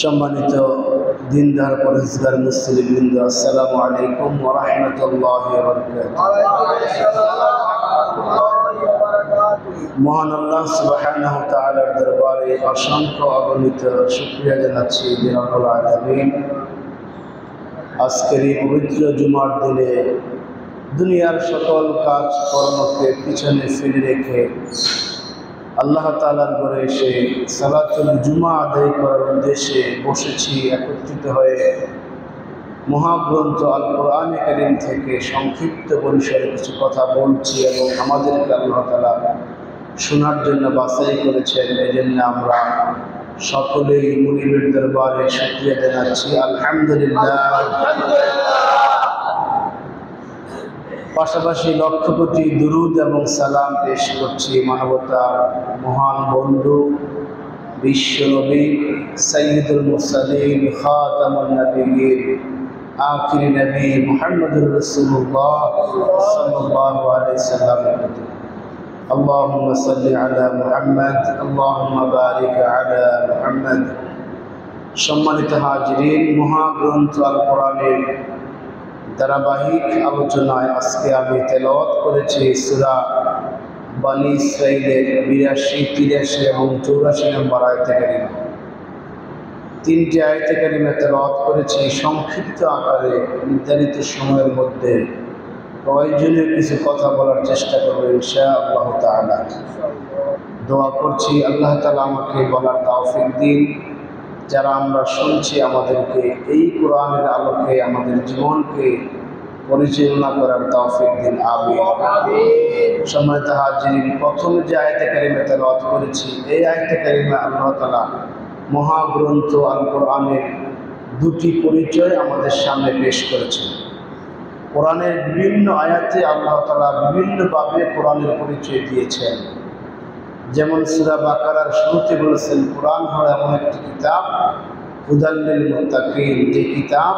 সম্মানিত দিনদার পরেজগার মুসলিমবৃন্দ, আসসালামু আলাইকুম ওয়া রাহমাতুল্লাহি ওয়া বারাকাতুহু। মহান আল্লাহ সুবহানাহু ওয়া তাআলার দরবারে অসংখ্য অগণিত শুকরিয়া জানাচ্ছি যে রব্বুল আলামিন আজকের এই পবিত্র জুমার দিনে দুনিয়ার সকল কাজ কর্মকে পিছনে ফেলে রেখে আল্লাহ তাআলার ঘরে এসে সালাতুল জুমা আদায় করার উদ্দেশ্যে বসেছি। একত্রিত হয়ে মহাগ্রন্থ আল কোরআনে কারীম থেকে সংক্ষিপ্ত পরিসরে কিছু কথা বলছি এবং আমাদেরকে আল্লাহ তাআলা শোনার জন্য বাছাই করেছেন। এই জন্য আমরা সকলেই মুনিবের দরবারে শুকরিয়া জানাচ্ছি, আলহামদুলিল্লাহ। পাশাপাশি লক্ষ কোটি দুরুদ এবং সালাম পেশ করছি মানবতার মহান বন্ধু বিশ্বনবী সাইয়্যিদুল মুরসালিন খাতামুন নবিয়্যিন আখিরি নবী মুহাম্মদুর রাসূলুল্লাহ সাল্লাল্লাহু আলাইহি ওয়াসাল্লাম। আল্লাহুম্মা সাল্লি আলা মুহাম্মদ, আল্লাহুম্মা বারিক আলা মুহাম্মদ। সম্মানিত হাজিরিন, মহাগ্রন্থ আল কোরআনের ধারাবাহিক আলোচনায় আজকে আমি তেলাওয়াত করেছি সূরা বনী ইসরাঈলের ৮২, ৮৩ এবং ৮৪ নম্বর আয়াতে কারিমা। তিনটি আয়াতে কারিমা তেলাওয়াত করেছি সংক্ষিপ্ত আকারে। নির্ধারিত সময়ের মধ্যে প্রয়োজনীয় কিছু কথা বলার চেষ্টা করব ইনশাআল্লাহ তাআলা। দোয়া করছি আল্লাহ তাআলা আমাকে বলার তৌফিক দিন। যারা আমরা শুনছি আমাদেরকে এই কোরআনের আলোকে আমাদের জীবনকে পরিচালনা করার তৌফিক দিন, আমিন। সম্মানিত হাজিরিন, প্রথমে যে আয়াতে কারিমা তেলাওয়াত করেছি এই আয়াতে কারিমা আল্লাহ তাআলা মহাগ্রন্থ আল কোরআনের দুটি পরিচয় আমাদের সামনে পেশ করেছেন। কোরআনের বিভিন্ন আয়াতে আল্লাহ তাআলা বিভিন্নভাবে কোরআনের পরিচয় দিয়েছেন। যেমন সূরা বাকারার শুরুতে বলেছেন কোরআন হলো এমন একটি কিতাব হুদাল লিল মুত্তাকিন, যে কিতাব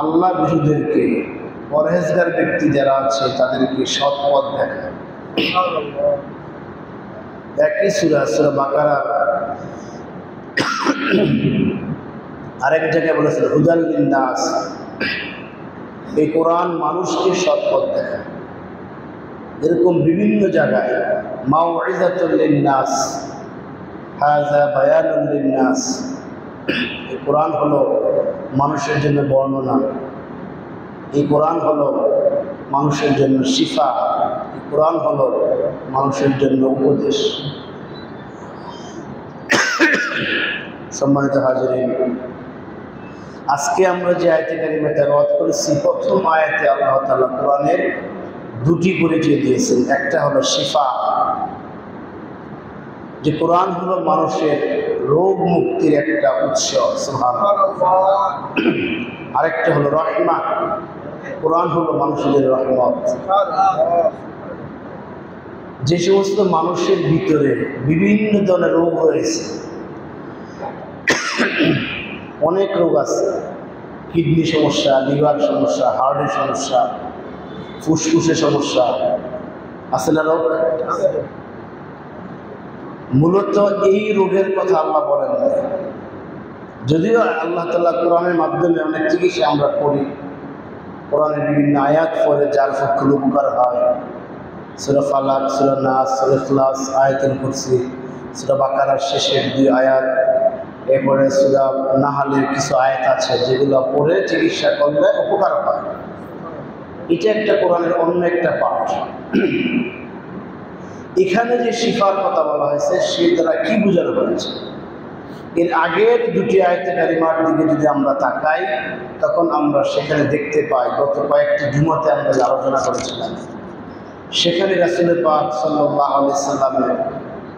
আল্লাহ বিশুদেরকে, পরহেজগার ব্যক্তি যারা আছে তাদেরকে সৎ পথ দেখায়। একই সূরা বাকারা আরেক জায়গায় বলেছেন হুদাল লিন নাস, এই কোরআন মানুষকে সৎ পথ দেখায়। এরকম বিভিন্ন জায়গায় মাউইযাতুল লিন-নাস, হাযা বায়ানুল লিন-নাস, এই কোরআন হলো মানুষের জন্য বর্ণনা, এই কোরআন হলো মানুষের জন্য শিফা, এই কোরআন হলো মানুষের জন্য উপদেশ। সম্মানিত হাজিরিন, আজকে আমরা যে আয়াতে কারিমা তেলাওয়াত করেছি প্রথম আয়াতে আল্লাহ তাআলা কোরআনের দুটি পরিচয় দিয়েছেন। একটা হলো শিফা, যে কোরআন হলো মানুষের রোগ মুক্তির একটা উৎস, সুবহানাল্লাহ। আরেকটা হলো রহমা, কোরআন হলো মানুষের রহমত। যে সমস্ত মানুষের ভিতরে বিভিন্ন ধরনের রোগ রয়েছে, অনেক রোগ আছে, কিডনি সমস্যা, লিভার সমস্যা, হার্টের সমস্যা, ফুসফুসের সমস্যা আছে না রোগ? মূলত এই রোগের কথা আল্লাহ বলেন না, যদিও আল্লাহ তাআলা কোরআনের মাধ্যমে অনেক চিকিৎসা আমরা করি। কোরআনের বিভিন্ন আয়াত পড়ে যার পক্ষে উপকার হয়, সূরা ফালাক, সূরা নাস, সূরা ইখলাস, আয়াতুল কুরসি, সূরা বাকারার শেষের 2 আয়াত, এরপরে সূরা নাহলের কিছু আয়াত আছে যেগুলো পড়ে চিকিৎসা করলে উপকার হয়। এটা একটা কোরআনের অন্য একটা পাঠ। এখানে যে শিফার কথা বলা হয়েছে সে দ্বারা কি বোঝানো হয়েছে? এর আগের দুটি আয়াতে কারিমার দিকে যদি আমরা তাকাই তখন আমরা সেখানে দেখতে পাই, গত কয়েকটি জুমাতে আমরা আলোচনা করেছিলাম, সেখানে রাসূল পাক সাল্লাল্লাহু আলাইহি সাল্লামের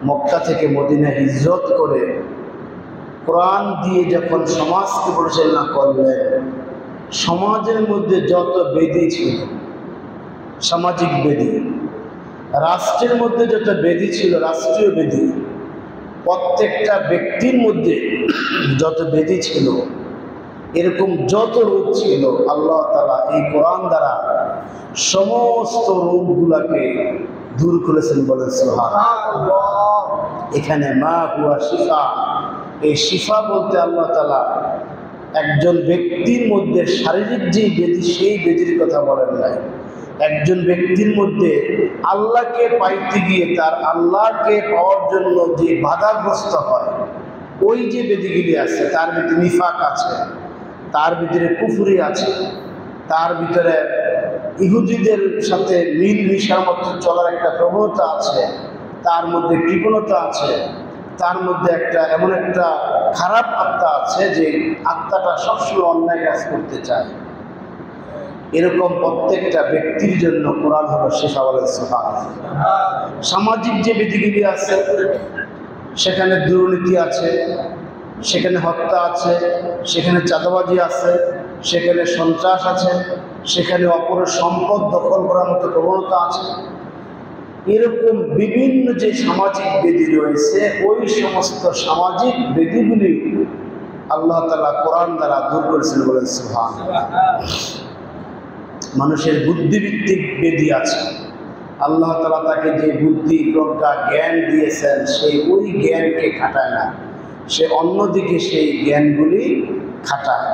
মক্কা থেকে মদিনা হিজরত করে কোরআন দিয়ে যখন সমাজকে পরিচালনা করলেন, সমাজের মধ্যে যত বেদি ছিল, সামাজিক বেদি, রাষ্ট্রের মধ্যে যত বেদি ছিল, রাষ্ট্রীয় বেদি, প্রত্যেকটা ব্যক্তির মধ্যে যত বেদি ছিল, এরকম যত রোগ ছিল, আল্লাহ তাআলা এই কোরআন দ্বারা সমস্ত রোগগুলোকে দূর করেছেন, বলেন সুবহানাল্লাহ। এখানে মা হুয়া শিফা, এই শিফা বলতে আল্লাহ তাআলা একজন ব্যক্তির মধ্যে শারীরিক যে ব্যাধি সেই ব্যাধির কথা বলেন নাই। একজন ব্যক্তির মধ্যে আল্লাহকে পাইতে গিয়ে তার আল্লাহকে পাওয়ার জন্য যে বাধাগ্রস্ত হয়, ওই যে ব্যাধিগুলি আছে, তার ভিতরে নিফাক আছে, তার ভিতরে কুফরি আছে, তার ভিতরে ইহুদিদের সাথে মিল মিশার মতো চলার একটা প্রবণতা আছে, তার মধ্যে কৃপণতা আছে, তার মধ্যে এমন একটা খারাপ আত্মা আছে যে আত্মাটা সবসময় অন্যায় কাজ করতে চায়। এরকম প্রত্যেকটা ব্যক্তির জন্য কোরআন হলো শিফা। বলেন সুবহানাল্লাহ। সামাজিক যে বিধিগুলি আছে, সেখানে দুর্নীতি আছে, সেখানে হত্যা আছে, সেখানে চাঁদাবাজি আছে, সেখানে সন্ত্রাস আছে, সেখানে অপরের সম্পদ দখল করার মতো প্রবণতা আছে। এরকম বিভিন্ন যে সামাজিক বিধি রয়েছে, ওই সমস্ত সামাজিক বিধিগুলি আল্লাহ তাআলা কোরআন দ্বারা দূর করেছেন। বলেন সুবহানাল্লাহ। মানুষের বুদ্ধিভিত্তিক বিধি আছে, আল্লাহ তাআলা তাকে যে বুদ্ধি প্রজ্ঞা জ্ঞান দিয়েছেন, সেই ওই জ্ঞানকে খাটায় না, সে অন্যদিকে সেই জ্ঞানগুলি খাটায়।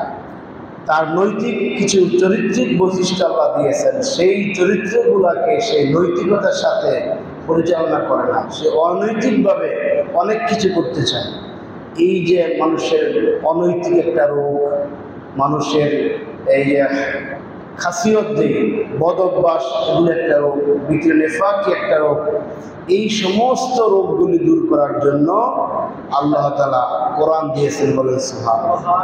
তার নৈতিক কিছু চরিত্রিক বৈশিষ্ট্য আল্লাহ দিয়েছেন, সেই চরিত্রগুলোকে সে নৈতিকতার সাথে পরিচালনা করে না, সে অনৈতিকভাবে অনেক কিছু করতে চায়। এই যে মানুষের অনৈতিক একটা রোগ, মানুষের এই যে খাসিয়ত দিয়ে বদ অভ্যাস, এগুলো একটা রোগ, ভিতরে নেফাকি একটা রোগ। এই সমস্ত রোগগুলি দূর করার জন্য আল্লাহ তাআলা কোরআন দিয়েছেন। বলেন সুবহানাল্লাহ।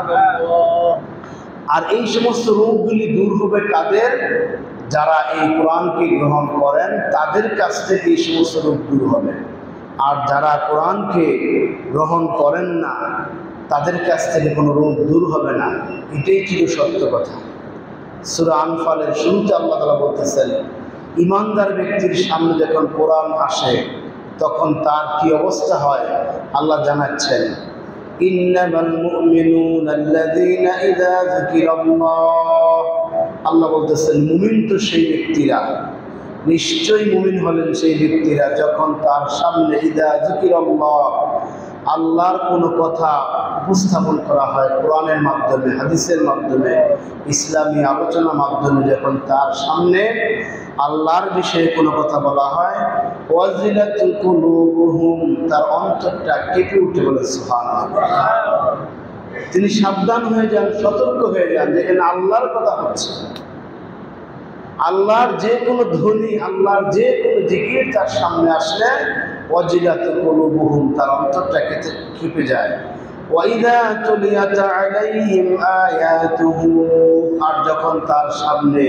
আর এই সমস্ত রোগগুলি দূর হবে কাদের? যারা এই কোরআনকে গ্রহণ করেন, তাদের কাছ থেকে এই সমস্ত রোগ দূর হবে। আর যারা কোরআনকে গ্রহণ করেন না, তাদের কাছ থেকে কোনো রোগ দূর হবে না। এটাই ছিল সত্য কথা। সূরা আনফালের শুরুতে আল্লাহ তাআলা বলতেছেন, ইমানদার ব্যক্তির সামনে যখন কোরআন আসে তখন তার কি অবস্থা হয় আল্লাহ জানাচ্ছেন। ইন্নামাল মুমিনুনা আল্লাযীনা ইযা যুকিরাল্লাহ, আল্লাহ বলতেছেন মুমিন তো সেই ব্যক্তিরা, নিশ্চয়ই মুমিন হলেন সেই ব্যক্তিরা যখন তার সামনে ইযা যুকিরাল্লাহ, আল্লাহর কোনো কথা উপস্থাপন করা হয় কোরআনের মাধ্যমে, হাদিসের মাধ্যমে, ইসলামী আলোচনার মাধ্যমে, যখন তার সামনে আল্লাহর বিষয়ে কোনো কথা বলা হয়, ওয়াজিলাতুল কুলুবুহুম, তার অন্তরটা কেঁপে উঠে। বলে সুবহানাল্লাহ। তিনি সাবধান হয়ে যান, সতর্ক হয়ে যান, যেখানে আল্লাহর কথা হচ্ছে, আল্লাহর যে কোনো ধ্বনি, আল্লাহর যে কোনো জিকির তার সামনে আসলে ওয়াজিলাতুল কুলুবুহুম, তার অন্তরটা কেঁপে যায়। ওয়াইদা তুলিয়াত আলাইহিম আয়াতুহু, আর যখন তার সামনে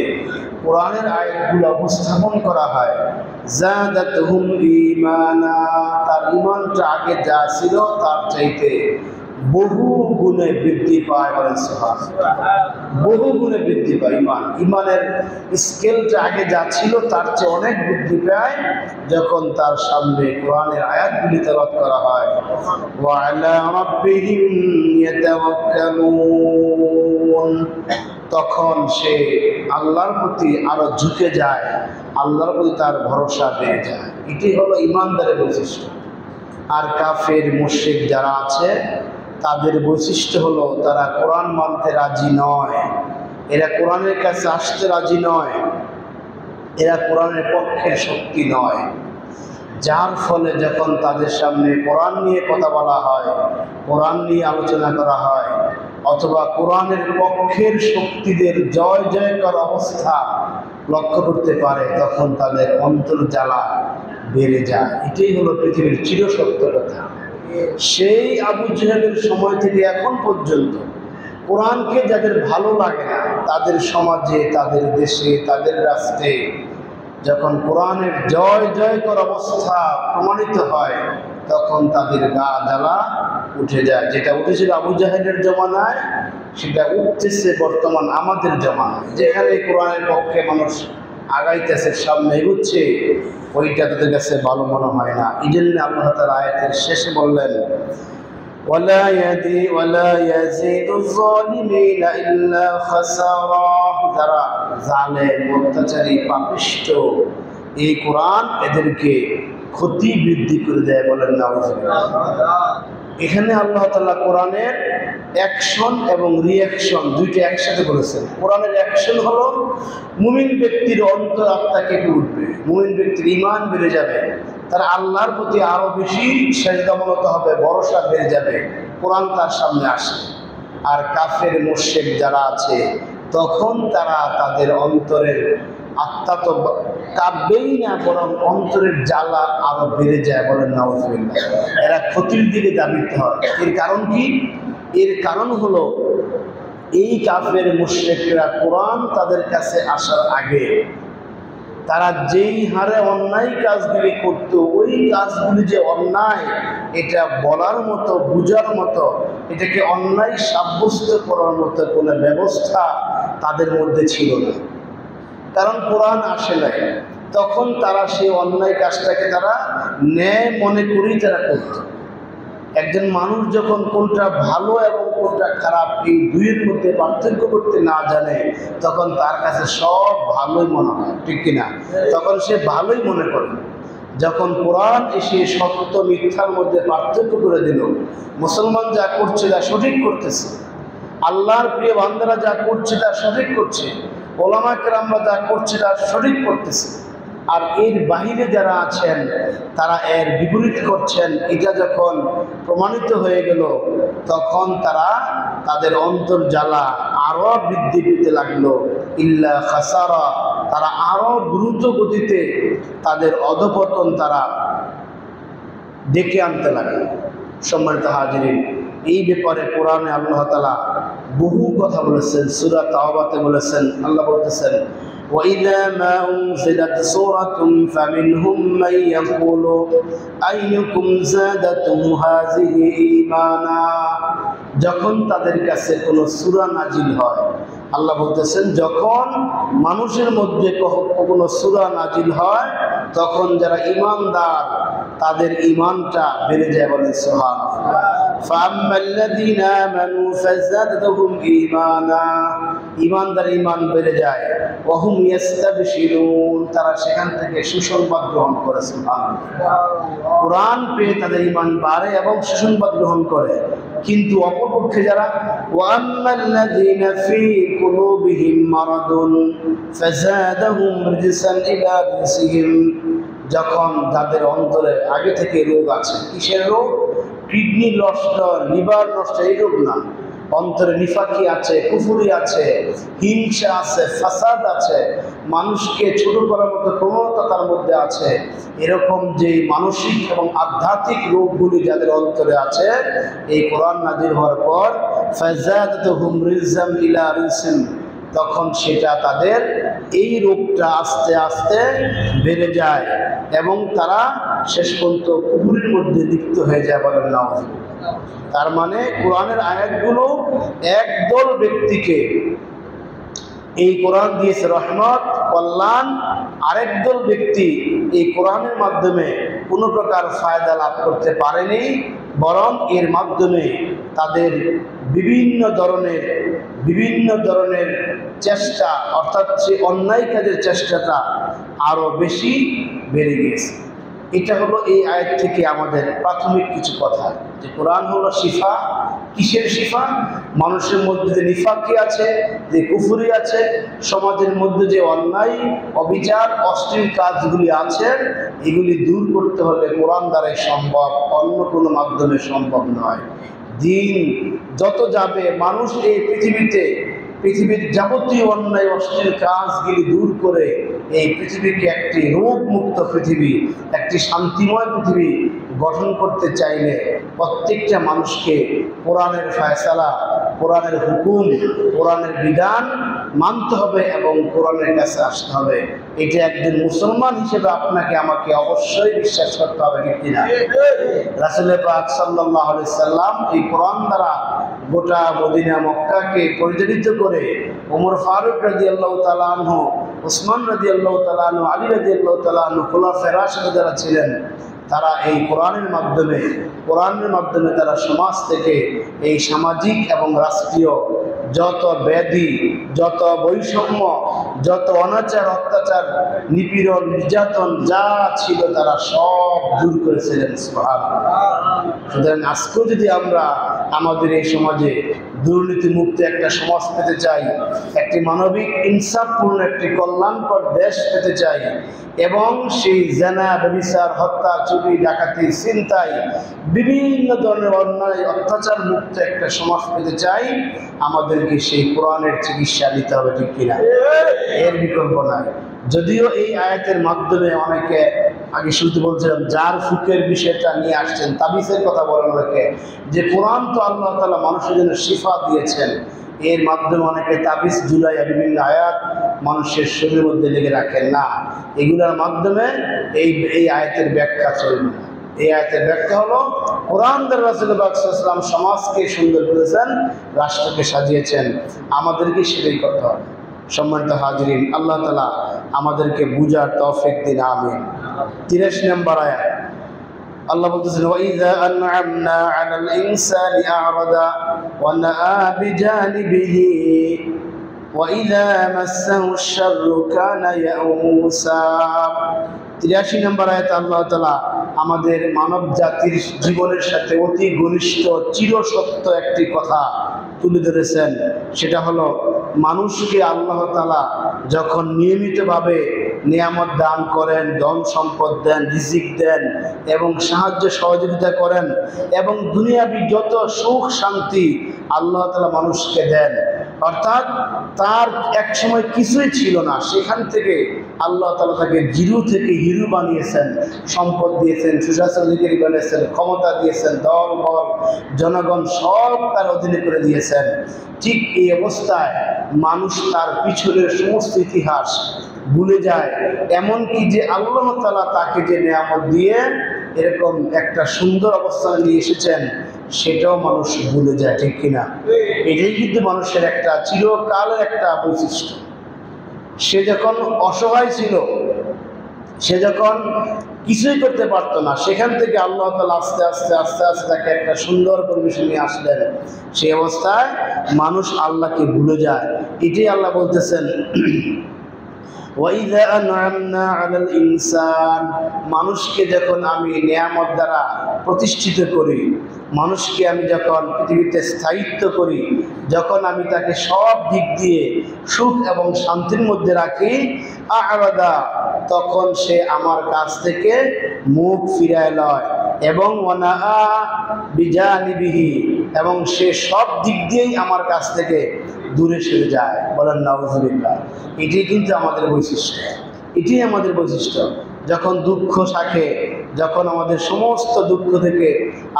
কোরআনের আয়াতগুলো উপস্থাপন করা হয়, যাদাতুহুম ঈমানা, তার ঈমানটা আগে যা ছিল তার চাইতে বহু গুণে বৃদ্ধি পায়। বলেন সুবহানাল্লাহ। বহু গুণে বৃদ্ধি পায় ঈমান। ঈমানের স্কেলটা আগে যা ছিল তার চেয়ে অনেক বৃদ্ধি পায় যখন তার সামনে কোরআনের আয়াতগুলি তেলাওয়াত করা হয়। ওয়া আলা রাব্বিহিম ইয়াতাওয়াক্কালুন, তখন সে আল্লাহর প্রতি আরো ঝুঁকে যায়, আল্লাহর প্রতি তার ভরসা বেড়ে যায়। এটি হলো ঈমানদারের বৈশিষ্ট্য। আর কাফের মুশরিক যারা আছে, তাদের বৈশিষ্ট্য হলো তারা কোরআন মানতে রাজি নয়, এরা কোরআনের কাছে আসতে রাজি নয়, এরা কোরআনের পক্ষে শক্তি নয়। যার ফলে যখন তাদের সামনে কোরআন নিয়ে কথা বলা হয়, কোরআন নিয়ে আলোচনা করা হয়, অথবা কোরআনের পক্ষের শক্তিদের জয় জয়কার অবস্থা লক্ষ্য করতে পারে, তখন তাদের অন্তর জ্বালা বেড়ে যায়। এটাই হলো পৃথিবীর চিরসত্য কথা। সেই আবু জেহেলের সময় থেকে এখন পর্যন্ত কোরআনকে যাদের ভালো লাগে না, তাদের সমাজে, তাদের দেশে, তাদের রাষ্ট্রে যখন কোরআনের জয় জয়কর অবস্থা প্রমাণিত হয়, তখন তাদের গা জ্বালা উঠে যায়। যেটা উঠেছিল আবু জাহেলের জমানায়, সেটা উঠতেছে বর্তমান আমাদের জমানায়। যেখানে কোরআনের পক্ষে মানুষ আগাইতেছে, সামনে এগুচ্ছে, ওইটা তাদের কাছে ভালো মনে হয় না। এই জন্য আল্লাহ তাআলা আয়াতের শেষে বললেন, ওয়ালা ইয়াজিদুয যালিমিনা ইল্লা খাসারা, যারা জালেম, অত্যাচারী, পাপিষ্ঠ, এই কোরআন এদেরকে ক্ষতি বৃদ্ধি করে দেয়। বলেন নাউযুবিল্লাহ। এখানে আল্লাহ তাআলা কোরআনের অ্যাকশন এবং রিঅ্যাকশন দুইটা একসাথে বলেছেন। কোরআনের অ্যাকশন হলো মুমিন ব্যক্তির অন্তর আত্মা কেঁপে উঠবে, মুমিন ব্যক্তির ঈমান বেড়ে যাবে, তার আল্লাহর প্রতি আরো বেশি সেজদামনত হবে, ভরসা বেড়ে যাবে, কোরআন তার সামনে আসে। আর কাফের মুশরিক যারা আছে তখন তারা তাদের অন্তরের আত্মা তো কাঁপবেই না, বরং অন্তরের জ্বালা আরো বেড়ে যায়, বলেন নাউজুবিল্লাহ। এরা ক্ষতির দিকে ধাবিত হয়। এর কারণ কি? এর কারণ হলো এই কাফের মুশরিকরা কোরআন তাদের কাছে আসার আগে তারা যেই হারে অন্যায় কাজগুলি করত, ওই কাজগুলি যে অন্যায় এটা বলার মতো, বুঝার মতো, এটাকে অন্যায় সাব্যস্ত করার মতো কোনো ব্যবস্থা তাদের মধ্যে ছিল না। কারণ কোরআন আসে নাই, তখন তারা সেই অন্যায় কাজটাকে তারা ন্যায় মনে করেই তারা করত। একজন মানুষ যখন কোনটা ভালো এবং কোনটা খারাপ এই দুইয়ের মধ্যে পার্থক্য করতে না জানে, তখন তার কাছে সব ভালোই মনে হয়, ঠিক কিনা? তখন সে ভালোই মনে করে। যখন কোরআন এসে সত্য মিথ্যার মধ্যে পার্থক্য করে দিল, মুসলমান যা করছে তা সঠিক করতেছে, আল্লাহর প্রিয় বান্দারা যা করছে তা সঠিক করছে, ওলামা কেরামরা যা করছে তা সঠিক করতেছে, আর এর বাহিরে যারা আছেন তারা এর বিপরীত করছেন, এটা যখন প্রমাণিত হয়ে গেল তখন তারা তাদের অন্তর জ্বালা আরো বৃদ্ধি পেতে লাগলো। ইল্লা খাসারা, তারা আরো দ্রুত গতিতে তাদের অধপতন তারা ডেকে আনতে লাগলো। সম্মানিত হাজিরিন, এই ব্যাপারে কোরআনে আল্লাহ তাআলা বহু কথা বলেছেন। সূরা তাওবাতে বলেছেন, আল্লাহ বলতেছেন, وَإِذَا مَا أُنْزِلَتْ سُورَةٌ فَمِنْهُمْ مَنْ يَقُولُ أَيُّكُمْ زَادَتْهُ هَٰذِهِ ঈমানা। যখন তাদের কাছে কোনো সূরা নাজিল হয়, আল্লাহ বলতেছেন যখন মানুষের মধ্যে কোনো সূরা নাজিল হয় তখন যারা ঈমানদার তাদের ঈমানটা বেড়ে যায়, বলেন সুবহানাল্লাহ। فَأَمَّا الَّذِينَ آمَنُوا فَزَادَتْهُمْ ঈমানা, ঈমানদার ঈমান বেড়ে যায়। وَهُمْ يَسْتَبْشِرُونَ, তারা সেখান থেকে সুসংবাদ গ্রহণ করে। সুবহানাল্লাহ। কোরআন পেয়ে তাদের ঈমান বাড়ে এবং সুসংবাদ গ্রহণ করে। কিন্তু অপরপক্ষে যারা وَأَمَّا الَّذِينَ فِي قُلُوبِهِم مَّرَضٌ فَزَادَهُمْ رِجْسًا إِلَىٰ رِجْسِهِمْ, যখন যাদের অন্তরে আগে থেকে রোগ আছে, কিসের রোগ? কিডনি নষ্ট, লিভার নষ্ট, এই রোগ না, অন্তরে নিফাকি আছে, কুফরি আছে, হিংসা আছে, ফাসাদ আছে, মানুষকে ছোট করার মতো প্রবণতা তার মধ্যে আছে, এরকম যে মানসিক এবং আধ্যাত্মিক রোগগুলি যাদের অন্তরে আছে, এই কোরআন নাজিল হওয়ার পর ফাযাদাতুহুম রিজসান ইলা রিজসিন, তখন সেটা তাদের এই রোগটা আস্তে আস্তে বেড়ে যায় এবং তারা শেষ পর্যন্ত কুফরের মধ্যে লিপ্ত হয়ে যায়, বলেন নাউজুবিল্লাহ। তার মানে কোরআনের আয়াতগুলো একদল ব্যক্তিকে এই কোরআন দিয়েছে রহমত, কল্যাণ, আরেকদল ব্যক্তি এই কোরআনের মাধ্যমে কোনো প্রকার ফায়দা লাভ করতে পারেনি, বরং এর মাধ্যমে তাদের বিভিন্ন ধরনের চেষ্টা, অর্থাৎ সেই অন্যায় কাজের চেষ্টাটা আরো বেশি বেড়ে গিয়েছে। এটা হলো এই আয়াত থেকে আমাদের প্রাথমিক কিছু কথা, যে কোরআন হলো শিফা। কিসের শিফা? মানুষের মধ্যে যে নিফাকি আছে, যে কুফরি আছে, সমাজের মধ্যে যে অন্যায়, অবিচার, অশ্লীল কাজগুলি আছে, এগুলি দূর করতে হলে কোরআন দ্বারাই সম্ভব, অন্য কোনো মাধ্যমে সম্ভব নয়। দিন যত যাবে মানুষ এই পৃথিবীর যাবতীয় অন্যায় অশ্লীল কাজগুলি দূর করে এই পৃথিবীকে একটি রোগমুক্ত পৃথিবী, একটি শান্তিময় পৃথিবী গঠন করতে চাইলে প্রত্যেকটা মানুষকে কোরআনের ফয়সালা, কোরআনের হুকুম, কোরআনের বিধান মানতে হবে এবং কোরআনের কাছে আসতে হবে। এটা একজন মুসলমান হিসেবে আপনাকে আমাকে অবশ্যই বিশ্বাস করতে হবে, ঠিক কিনা? রাসূল পাক সাল্লাল্লাহু আলাইহি সাল্লাম এই কোরআন দ্বারা গোটা মদিনা মক্কাকে পরিচালিত করে ওমর ফারুক রাদিয়াল্লাহু তাআলা আনহু, উসমান রাদিয়াল্লাহু তাআলা আনহু, আলী রাদিয়াল্লাহু তাআলা আনহু, খুলাফায়ে রাশিদিন যারা ছিলেন, তারা এই কোরআনের মাধ্যমে তারা সমাজ থেকে এই সামাজিক এবং রাষ্ট্রীয় যত ব্যাধি, যত বৈষম্য, যত অনাচার, অত্যাচার, নিপীড়ন, নির্যাতন যা ছিল তারা সব দূর করেছিলেন। সুবহানাল্লাহ। সুতরাং আজকেও যদি আমরা আমাদের এই সমাজে দুর্নীতি মুক্ত একটা সমাজ পেতে চাই, একটি মানবিক ইনসাফপূর্ণ একটি কল্যাণকর দেশ পেতে চাই, এবং সেই জেনা, ব্যভিচার, হত্যা, চুরি, ডাকাতি, ছিনতাই, বিভিন্ন ধরনের অন্যায় অত্যাচার মুক্ত একটা সমাজ পেতে চাই, আমাদেরকে সেই কোরআনের চিকিৎসা নিতে হবে, ঠিক কিনা? এর বিকল্প নাই। যদিও এই আয়াতের মাধ্যমে অনেকে, আগে শুরুতে বলছিলাম, যার ফুকের বিষয়টা নিয়ে আসছেন, তাবিজের কথা বলেন অনেকে, যে কোরআন তো আল্লাহ তাআলা মানুষের জন্য শিফা দিয়েছেন, এর মাধ্যমে অনেকে তাবিজ ঝুলাইয়া বিভিন্ন আয়াত মানুষের শরীরের মধ্যে লেগে রাখেন না। এগুলোর মাধ্যমে এই আয়াতের ব্যাখ্যা চলবে না। এই আয়াতের ব্যাখ্যা হলো কোরআন দ্বারা রাসূলুল্লাহ সাল্লাল্লাহু আলাইহি ওয়াসাল্লাম সমাজকে সুন্দর করেছেন, রাষ্ট্রকে সাজিয়েছেন, আমাদেরকে সেটাই করতে হবে। সম্মানিত হাজিরিন, আল্লাহ তাআলা আমাদেরকে বুঝার তৌফিক দিন, আমিন। 83 নম্বর আয়াত আল্লাহ বলতেছেন, ওয়াইযা আনআমনা আলাল ইনসানি আ'রাদা ওয়া নাআ বিজানিবিহি ওয়াইযা মাসসাহুশ শাররু কানা ইয়াউসা। 83 নম্বর আয়াত আল্লাহ তাআলা আমাদের মানব জাতির জীবনের সাথে অতি ঘনিষ্ঠ চিরসত্য একটি কথা তুলে ধরেছেন। সেটা হলো, মানুষকে আল্লাহ তাআলা যখন নিয়মিতভাবে নিয়ামত দান করেন, ধন সম্পদ দেন, রিজিক দেন এবং সাহায্য সহযোগিতা করেন এবং দুনিয়াবি যত সুখ শান্তি আল্লাহ তাআলা মানুষকে দেন, অর্থাৎ তার এক সময় কিছুই ছিল না, সেখান থেকে আল্লাহ তাআলা তাকে জিরো থেকে হিরো বানিয়েছেন, সম্পদ দিয়েছেন, সুশাসন অধিকারী বানিয়েছেন, ক্ষমতা দিয়েছেন, দল বল জনগণ সব তার অধীনে করে দিয়েছেন। ঠিক এই অবস্থায় মানুষ তার পিছনের সমস্ত ইতিহাস ভুলে যায়, এমনকি যে আল্লাহ তাআলা তাকে যে নিয়ামত দিয়ে এরকম একটা সুন্দর অবস্থানে নিয়ে এসেছেন সেটাও মানুষ ভুলে যায়, ঠিক কিনা? এটাই কিন্তু মানুষের একটা চিরকালের একটা বৈশিষ্ট্য। সে যখন অসহায় ছিল, সে যখন কিছুই করতে পারতো না, সেখান থেকে আল্লাহ তাআলা আস্তে আস্তে আস্তে আস্তে তাকে একটা সুন্দর পরিবেশে নিয়ে আসলেন। সেই অবস্থায় মানুষ আল্লাহকে ভুলে যায়। এটাই আল্লাহ বলতেছেন, ওয়াইযা আনআমনা আলাল ইনসান, মানুষকে যখন আমি নিয়ামত দ্বারা প্রতিষ্ঠিত করি, মানুষকে আমি যখন পৃথিবীতে স্থায়িত্ব করি, যখন আমি তাকে সব দিক দিয়ে সুখ এবং শান্তির মধ্যে রাখি, আ'রাদা, তখন সে আমার কাছ থেকে মুখ ফিরায় লয়, এবং ওয়ানাআ বিজানিবিহি, এবং সে সব দিক দিয়েই আমার কাছ থেকে দূরে সরে যায়। বলেন নাউযুবিল্লাহ। এটাই কিন্তু আমাদের বৈশিষ্ট্য, এটাই আমাদের বৈশিষ্ট্য। যখন দুঃখ থাকে, যখন আমাদের সমস্ত দুঃখ থেকে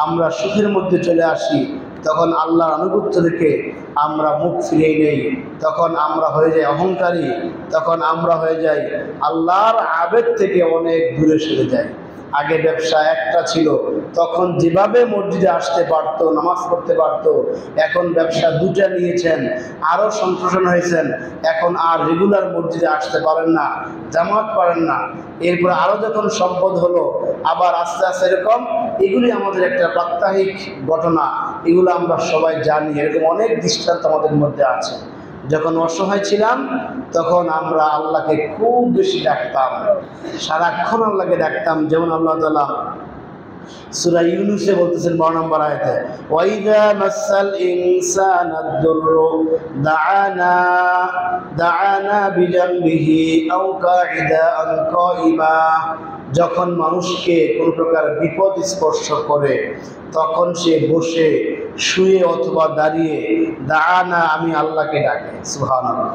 আমরা সুখের মধ্যে চলে আসি, তখন আল্লাহর আনুগত্য থেকে আমরা মুখ ফিরিয়ে নেই, তখন আমরা হয়ে যাই অহংকারী, তখন আমরা হয়ে যাই আল্লাহর আবেদ থেকে অনেক দূরে সরে যাই। আগে ব্যবসা একটা ছিল, তখন যেভাবে মসজিদে আসতে পারতো, নামাজ পড়তে পারতো, এখন ব্যবসা দুটা নিয়েছেন, আরও সম্প্রসারণ হয়েছেন, এখন আর রেগুলার মসজিদে আসতে পারেন না, জামাত পারেন না। এরপর আরও যখন সম্পদ হলো, আবার আস্তে আস্তে এরকম, এগুলি আমাদের একটা প্রাত্যহিক ঘটনা, এগুলো আমরা সবাই জানি। এরকম অনেক দৃষ্টান্ত আমাদের মধ্যে আছে। যখন অসহায় ছিলাম তখন আমরা আল্লাহকে খুব বেশি ডাকতাম, সারাক্ষণ আল্লাহকে ডাকতাম। যেমন আল্লাহ তাআলা সূরা ইউনূসে বলতেছেন 12 নম্বর আয়াতে, ওয়াইযা মাসাল ইনসানা দুররু দাআনা বিজামবিহি আও কাঈদান কাইমা, যখন মানুষকে কোন প্রকার বিপদ স্পর্শ করে তখন সে বসে, শুয়ে অথবা দাঁড়িয়ে, দাআনা, আমি আল্লাহকে ডাকে। সুবহানাল্লাহ।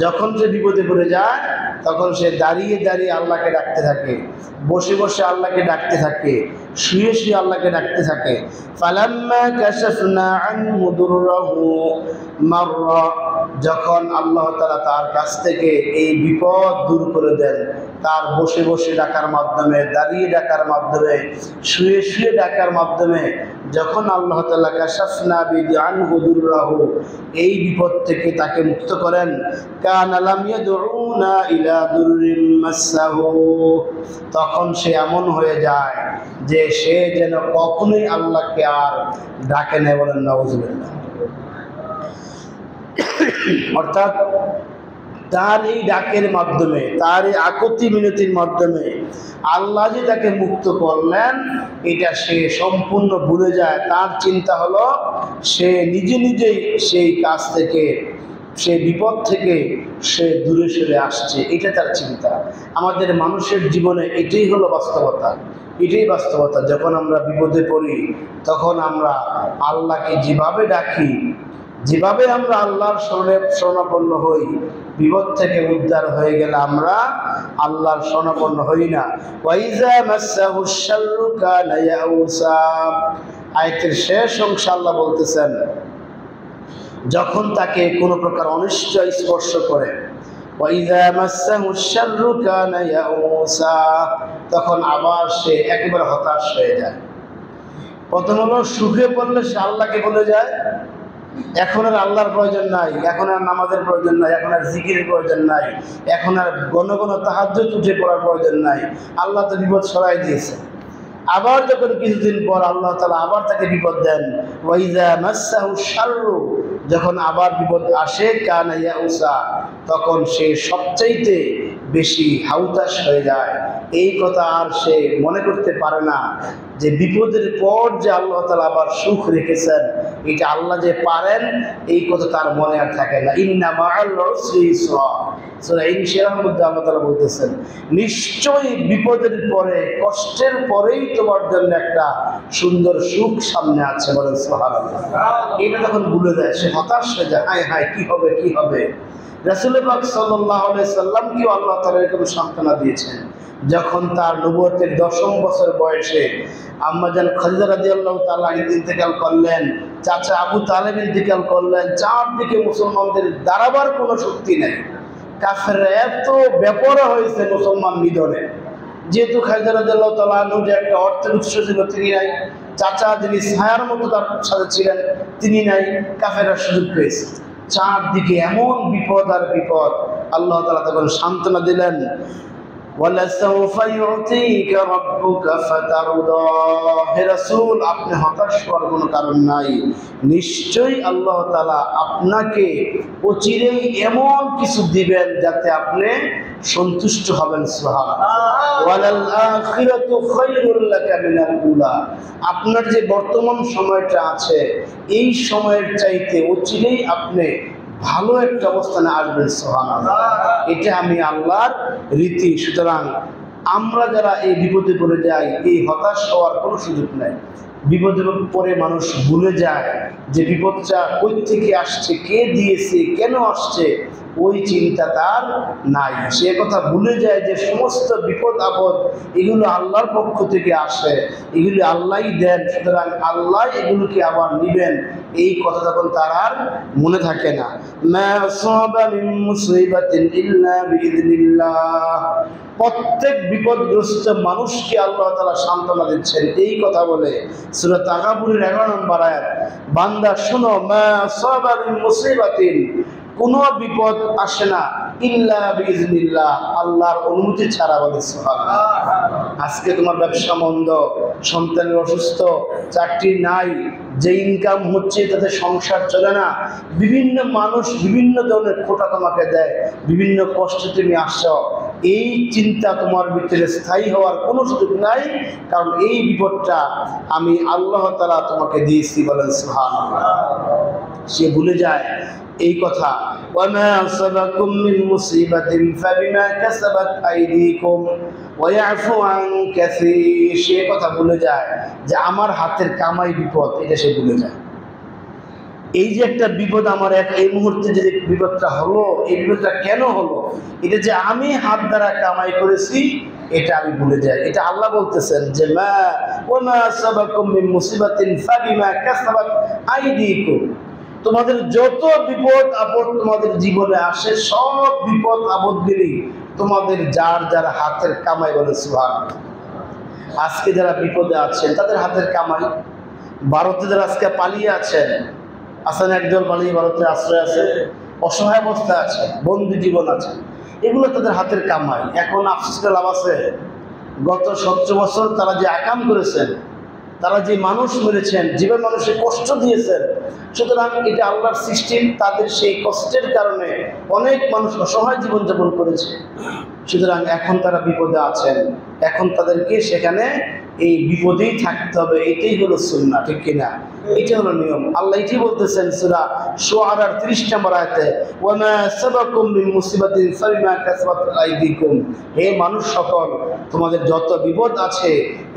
যখন সে বিপদে পড়ে যায় তখন সে দাঁড়িয়ে দাঁড়িয়ে আল্লাহকে ডাকতে থাকে, বসে বসে আল্লাহকে ডাকতে থাকে, শুয়ে শুয়ে আল্লাহকে ডাকতে থাকে। ফালাম্মা কাশাফনা আনহু দুররাহু মাররা, যখন আল্লাহ তাআলা তার কাছ থেকে এই বিপদ দূর করে দেন, তার বসে বসে ডাকার মাধ্যমে, দাঁড়িয়ে ডাকার মাধ্যমে, শুয়ে শুয়ে ডাকার মাধ্যমে, যখন আল্লাহ তাআলা কাশাফনা আনহু দুররাহু, এই বিপদ থেকে তাকে মুক্ত করেন, কানা লাম ইয়াদউনা ইলা দুররিন মাসসাহু, তখন সে এমন হয়ে যায় যে সে যেন কখনোই আল্লাহকে আর ডাকে না। বলেন নাউযুবিল্লাহ। অর্থাৎ তার এই ডাকের মাধ্যমে, তার এই আকুতি মিনতির মাধ্যমে আল্লাহ যে তাকে মুক্ত করলেন, এটা সে সম্পূর্ণ ভুলে যায়। তার চিন্তা হলো সে নিজে নিজেই সেই কাজ থেকে, সেই বিপদ থেকে সে দূরে সরে আসছে, এটা তার চিন্তা। আমাদের মানুষের জীবনে এটাই হলো বাস্তবতা, এটাই বাস্তবতা। যখন আমরা বিপদে পড়ি তখন আমরা আল্লাহকে যেভাবে ডাকি, যেভাবে আমরা আল্লাহর শরণাপন্ন হই, বিপদ থেকে উদ্ধার হয়ে গেলে আমরা আল্লাহর শরণাপন্ন হই না। ওয়াইজা মাসাহুশ শাররু কানা ইয়াউসা। আয়াতের শেষ অংশে আল্লাহ বলতেছেন, যখন তাকে কোনো প্রকার অনিষ্ট স্পর্শ করে, ওয়াইজা মাসাহুশ শাররু কানা ইয়াউসা, তখন আবার সে একেবারে হতাশ হয়ে যায়। প্রথম হলো সুখে পড়লে সে আল্লাহকে বলে যায়, এখন আর আল্লাহর প্রয়োজন নাই, এখন আর নামাজের প্রয়োজন নাই, এখন আর জিকিরের প্রয়োজন নাই, এখন আর ঘন ঘন তাহাজ্জুদ উঠে পড়ার প্রয়োজন নাই, আল্লাহ তো বিপদ সরাই দিয়েছে। আবার যখন কিছুদিন পর আল্লাহ তাআলা আবার তাকে বিপদ দেন, ওয়াইজা মাসাহুশ শাররু, যখন আবার বিপদ আসে, কানা ইয়াউসা, তখন সে সবচাইতে বেশি হাউতাশ হয়ে যায়। এই কথা আর সে মনে করতে পারে না যে বিপদের পর যে আল্লাহ তাআলা আবার সুখ রেখেছেন, এটা আল্লাহ যে পারেন, এই কথা তার মনে আর থাকে না। ইন্না মাআল উসরি ইসরা, সূরা ইনশিরাহর মধ্যে আল্লাহ তাআলা বলতেছেন, নিশ্চয়ই বিপদের পরে, কষ্টের পরেই তোমার জন্য একটা সুন্দর সুখ সামনে আছে। বলেন সুবহানাল্লাহ। এটা তখন ভুলে যায়, সে হতাশ হয়ে যায়, হায় হায় কি হবে কি হবে। রাসূল পাক সাল্লাল্লাহু আলাইহি সাল্লামকেও আল্লাহ তাআলা এরকম সান্ত্বনা দিয়েছেন। যখন তার নবুয়তের 10ম বছর বয়সে আম্মাজান খাদিজা রাদিয়াল্লাহু তাআলা ইন্তেকাল করলেন, চাচা আবু তালেব ইন্তেকাল করলেন, চারদিকে মুসলমানদের দাঁড়াবার কোনো শক্তি নেই। কাফেররা এত বেপরোয়া হয়েছে মুসলমান নিধনে। যেহেতু খাদিজা রাদিয়াল্লাহু তাআলা যে একটা অর্থের উৎস ছিল তিনি নাই, চাচা যিনি ছায়ার মতো তার সাথে ছিলেন তিনি নাই, কাফেররা সুযোগ পেয়েছে। চারদিকে এমন বিপদ আর বিপদ। আল্লাহ তাআলা তখন সান্ত্বনা দিলেন, ওয়ালাসাউফা ইউতিকা রাব্বুকা ফাতারদা। হে রাসূল, আপনি হতাশ হওয়ার কোনো কারণ নাই, নিশ্চয়ই আল্লাহ তাআলা আপনাকে অচিরেই এমন কিছু দিবেন যাতে আপনি সন্তুষ্ট হবেন। সুবহানাল্লাহ। ওয়ালাল আখিরাতু খায়রুল লাকা মিনাল উলা। আপনার যে বর্তমান সময়টা আছে, এই সময়ের চাইতে অচিরেই আপনি ভালো একটা অবস্থানে আসবেন। সুবহানাল্লাহ। এটা আমি আল্লাহর রীতি। সুতরাং আমরা যারা এই বিপদে পড়ে যাই, এই হতাশ হওয়ার কোনো সুযোগ নাই। বিপদে পড়ে মানুষ ভুলে যায় যে বিপদটা কই থেকে আসছে, কে দিয়েছে, কেন আসছে, ওই চিন্তা তার নাই। সে কথা ভুলে যায় যে সমস্ত বিপদ আপদ এগুলো আল্লাহর পক্ষ থেকে আসে, এগুলি আল্লাহই দেন, সুতরাং আল্লাহ এগুলোকে আবার নিবেন, এই কথা তখন তার আর মনে থাকে না। মা আসাবা মিন মুসিবাতিন ইল্লা বিইذনিল্লাহ। প্রত্যেক বিপদগ্রস্ত মানুষকে আল্লাহ তাআলা সান্ত্বনা দিচ্ছেন এই কথা বলে। সূরা তাগাবুরের 11 নম্বর আয়াত, বান্দা শোনো, মা আসাবা মিন মুসিবাতিন, কোনো বিপদ আসে না ইল্লা বিইذনিল্লাহ, আল্লাহর অনুমতি ছাড়া। বলে সুবহানাল্লাহ। আজকে তোমার ব্যবসা মন্দ, সন্তানের অসুস্থ, চাকরি নাই, যে ইনকাম হচ্ছে তাতে সংসার চলে না, বিভিন্ন মানুষ বিভিন্ন ধরনের খোঁটা তোমাকে দেয়, বিভিন্ন কষ্টে তুমি আসছো, এই চিন্তা তোমার ভিতরে স্থায়ী হওয়ার কোনো সুযোগ নাই, কারণ এই বিপদটা আমি আল্লাহ তাআলা তোমাকে দিয়েছি। বলেন সুবহানাল্লাহ। সে ভুলে যায় এই কথা, ওয়ামা আসাবাকুম মিন মুসিবাতিন ফাবিমা কাসাবাত আইদিকুম ওয়া ইয়াফু আন কাসীর। সে কথা ভুলে যায় যে আমার হাতের কামাই বিপদ, এটা সে ভুলে যায়। এই যে একটা বিপদ আমার এই মুহূর্তে যে বিপদটা হলো, এই বিপদটা কেন হলো, এটা যে আমি হাত দ্বারা কামাই করেছি, এটা আমি ভুলে যাই। এটা আল্লাহ বলতেছেন যে মা ওয়ামা আসাবাকুম মিন মুসিবাতিন ফাবিমা কাসাবাত আইদিকুম। তোমাদের যত বিপদ আপদ তোমাদের জীবনে আসে, সব বিপদ আপদগুলি তোমাদের যার যার হাতের কামাই। বলে সুবহানাল্লাহ। আজকে যারা বিপদে আছেন তাদের হাতের কামাই। ভারতে যারা আজকে পালিয়ে আছেন, একদল পালিয়ে ভারতে আশ্রয় আছে, অসহায় অবস্থায় আছে, বন্দি জীবন আছে, এগুলো তাদের হাতের কামাই। এখন আফসোসের লাভ আছে, গত 17 বছর তারা যে আকাম করেছেন, তারা যে মানুষ মেরেছেন, যেভাবে মানুষের কষ্ট দিয়েছেন, সুতরাং এটা আল্লাহর সিস্টেম। তাদের সেই কষ্টের কারণে অনেক মানুষ অসহায় জীবনযাপন করেছে। সুতরাং এখন তারা বিপদে আছেন, এখন তাদেরকে সেখানে এই বিপদেই থাকতে হবে। এটাই হলো সুন্নাহ, ঠিক কিনা? এটা হলো নিয়ম। আল্লাহ এটি বলতেছেন সূরা শুআরার 30 নম্বর আয়াতে, ওয়ামা সাবাকুম মিন মুসিবাতিন ফাবিমা কাসাবাত আইদিকুম। হে মানুষ সকল, তোমাদের যত বিপদ আছে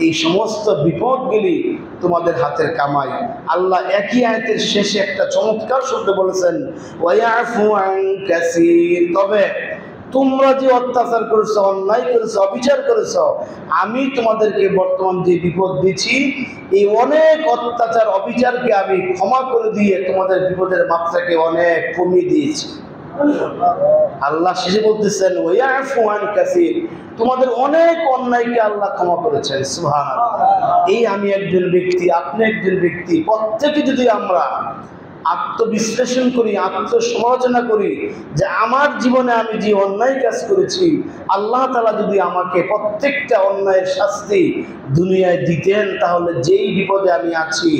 এই সমস্ত বিপদগুলি তোমাদের হাতের কামাই। আল্লাহ একই আয়াতের শেষে একটা চমৎকার শব্দ বলেছেন, ওয়ায়াফু আন কাসীর। তবে তোমরা যে অত্যাচার করেছো, অন্যায় করেছো, অবিচার করেছো, আমি তোমাদেরকে বর্তমান যে বিপদ দিচ্ছি, এই অনেক অত্যাচার অবিচারকে আমি ক্ষমা করে দিয়ে তোমাদের বিপদের মাত্রাকে অনেক কমিয়ে দিয়েছি। আল্লাহ শেষে বলতেছেন ওয়ায়াফু আন কাসীর, তোমাদের অনেক অন্যায়কে আল্লাহ ক্ষমা করেছেন। সুবহানাল্লাহ। এই আমি একজন ব্যক্তি, আপনি একজন ব্যক্তি, প্রত্যেকে যদি আমরা আত্মবিশ্লেষণ করি, আত্মসমালোচনা করি যে আমার জীবনে আমি যে অন্যায় কাজ করেছি, আল্লাহ তাআলা যদি আমাকে প্রত্যেকটা অন্যায়ের শাস্তি দুনিয়ায় দিতেন, তাহলে যেই বিপদে আমি আছি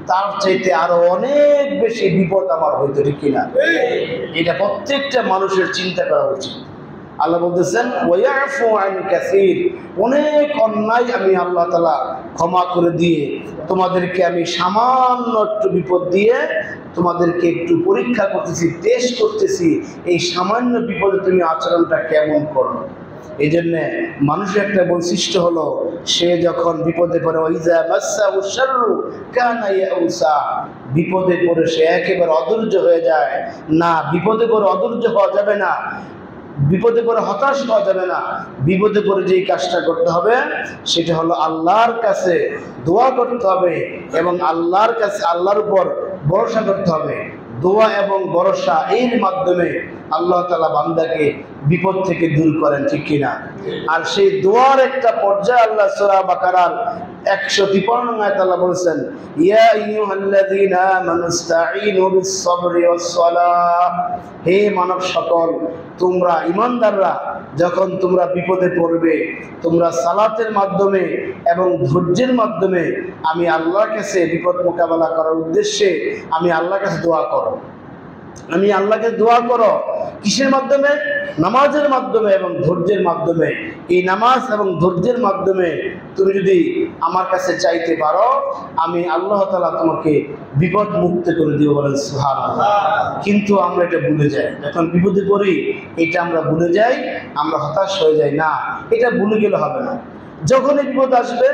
তার চাইতে আরো অনেক বেশি বিপদ আমার হইতো, ঠিক কিনা? এটা প্রত্যেকটা মানুষের চিন্তা করা উচিত। আল্লাহ বলতেছেন ওয়ায়াফু আন কাসীর, অনেক অন্যায় আমি আল্লাহ তাআলা ক্ষমা করে দিয়ে তোমাদেরকে আমি সামান্য একটু বিপদ দিয়ে তোমাদেরকে একটু পরীক্ষা করতেছি, টেস্ট করতেছি, এই সামান্য বিপদে তুমি আচরণটা কেমন করো। এই জন্যে মানুষের একটা বৈশিষ্ট্য হলো, সে যখন বিপদে পড়ে ওয়াইজা মাসাহু শাররু কানা ইয়াউসা, বিপদে পড়ে সে একেবারে অধৈর্য হয়ে যায়। না, বিপদে পড়ে অধৈর্য হওয়া যাবে না, বিপদে পড়ে হতাশ হওয়া যাবে না। বিপদে পড়ে যেই কাজটা করতে হবে সেটা হলো আল্লাহর কাছে দোয়া করতে হবে এবং আল্লাহর কাছে, আল্লাহর উপর ভরসা করতে হবে। দোয়া এবং ভরসা এর মাধ্যমে আল্লাহ তাআলা বান্দাকে বিপদ থেকে দূর করেন, ঠিক কিনা? আর সেই দোয়ার একটা পর্যায়ে আল্লাহ সূরা বাকারার 153 আয়াতে আল্লাহ বলেছেন, ইয়া আইয়ুহাল্লাযীনা আমানু ইসতাঈনু বিস-সাবরি ওয়াস-সালাহ। হে মানব সকল, তোমরা ঈমানদাররা যখন তোমরা বিপদে পড়বে, তোমরা সালাতের মাধ্যমে এবং ধৈর্যের মাধ্যমে আমি আল্লাহর কাছে বিপদ মোকাবেলা করার উদ্দেশ্যে আমি আল্লাহর কাছে দোয়া করো। আমি আল্লাহকে দোয়া করো কিসের মাধ্যমে? নামাজের মাধ্যমে এবং ধৈর্যের মাধ্যমে। এই নামাজ এবং ধৈর্যের মাধ্যমে তুমি যদি আমার কাছে চাইতে পারো, আমি আল্লাহ তাআলা তোমাকে বিপদ মুক্ত করে দিব। বলেন সুবহানাল্লাহ। কিন্তু আমরা এটা ভুলে যাই, যখন বিপদে পড়ি এটা আমরা ভুলে যাই, আমরা হতাশ হয়ে যাই। না, এটা ভুলে গেলে হবে না। যখনই বিপদ আসবে